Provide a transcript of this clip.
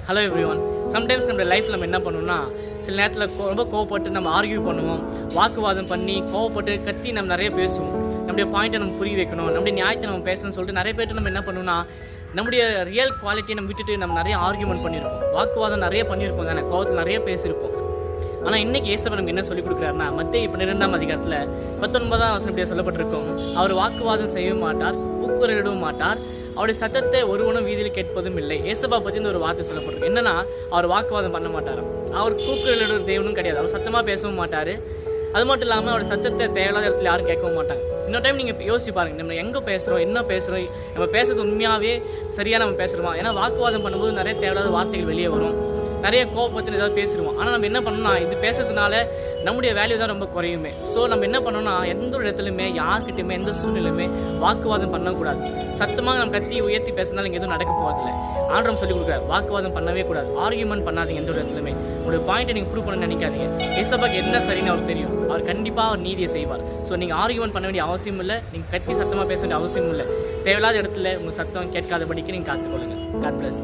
Hello everyone. Sometimes நம்ம லைஃப்பில் நம்ம என்ன பண்ணுவோம்னா, சில நேரத்தில் ரொம்ப கோவப்பட்டு நம்ம ஆர்கியூ பண்ணுவோம், வாக்குவாதம் பண்ணி கோவப்பட்டு கத்தி நம்ம நிறைய பேசுவோம். நம்முடைய பாயிண்ட்டை நம்ம புரிய வைக்கணும், நம்முடைய நியாயத்தை நம்ம பேசணும்னு சொல்லிட்டு நிறைய பேர்ட்டு நம்ம என்ன பண்ணுவோம்னா, நம்முடைய ரியல் குவாலிட்டியை நம்ம விட்டுட்டு நம்ம நிறைய ஆர்கியூமெண்ட் பண்ணியிருப்போம், வாக்குவாதம் நிறைய பண்ணியிருப்போம் தானே, கோவத்தில் நிறைய பேசியிருப்போம். ஆனால் இன்றைக்கி இயேசு நமக்கு என்ன சொல்லிக் கொடுக்குறாருன்னா, மத்தேயு 12ஆம் அதிகாரத்தில் 19ஆம் வசனம் இப்படியே சொல்லப்பட்டிருக்கும், அவர் வாக்குவாதம் செய்ய மாட்டார், கூக்குரலிடவும் மாட்டார், அவருடைய சத்தத்தை ஒருவனும் வீதியில் கேட்பதும் இல்லை. ஏசப்பா பற்றி ஒரு வார்த்தை சொல்லப்பட்டிருக்கு. என்னன்னா, அவர் வாக்குவாதம் பண்ண மாட்டாராம், அவர் கூக்குரலிட தேவனும் கிடையாது, அவர் சத்தமாக பேசவும் மாட்டார். அது மட்டும் இல்லாமல் அவருடைய சத்தத்தை தேவையில்லாத இடத்துல யாரும் கேட்கவும் மாட்டாங்க. இன்னொரு டைம் நீங்கள் யோசிச்சு பாருங்கள், நம்ம எங்கே பேசுகிறோம், என்ன பேசுகிறோம், நம்ம பேசுறது உண்மையாகவே சரியாக நம்ம பேசுகிறோமா? ஏன்னா வாக்குவாதம் பண்ணும்போது நிறைய தேவையில்லாத வார்த்தைகள் வெளியே வரும், நிறைய கோபத்தில் ஏதாவது பேசிடுவோம். ஆனால் நம்ம என்ன பண்ணணும்னா, இது பேசுறதுனால நம்முடைய வேல்யூ தான் ரொம்ப குறையுமே. ஸோ நம்ம என்ன பண்ணோம்னா, எந்த ஒரு இடத்துலையுமே யார்கிட்டையுமே எந்த சூழ்நிலையுமே வாக்குவாதம் பண்ணக்கூடாது. சத்தமாக நம்ம கத்தி உயர்த்தி பேசுறதுனால இங்கே எதுவும் நடக்க போகிறதில்ல. ஆண்டவரும் சொல்லிக் கொடுக்குறாரு, வாக்குவாதம் பண்ணவே கூடாது, ஆர்கியூமெண்ட் பண்ணாதீங்க. எந்த ஒரு இடத்துலையுமே உங்களுடைய பாயிண்ட்டை நீங்கள் ப்ரூவ் பண்ண நினைக்காதீங்க. ஏசப்பாக்கு என்ன சரின்னு அவர் தெரியும், அவர் கண்டிப்பாக அவர் நீதியை செய்வார். ஸோ நீங்கள் ஆர்கியூமெண்ட் பண்ண வேண்டிய அவசியம் இல்லை, நீங்கள் கத்தி சத்தமாக பேச வேண்டிய அவசியம் இல்லை. தேவையில்லாத இடத்துல உங்கள் சத்தம் கேட்காதபடிக்கு நீங்கள் காத்துக்கொள்ளுங்கள். God plus.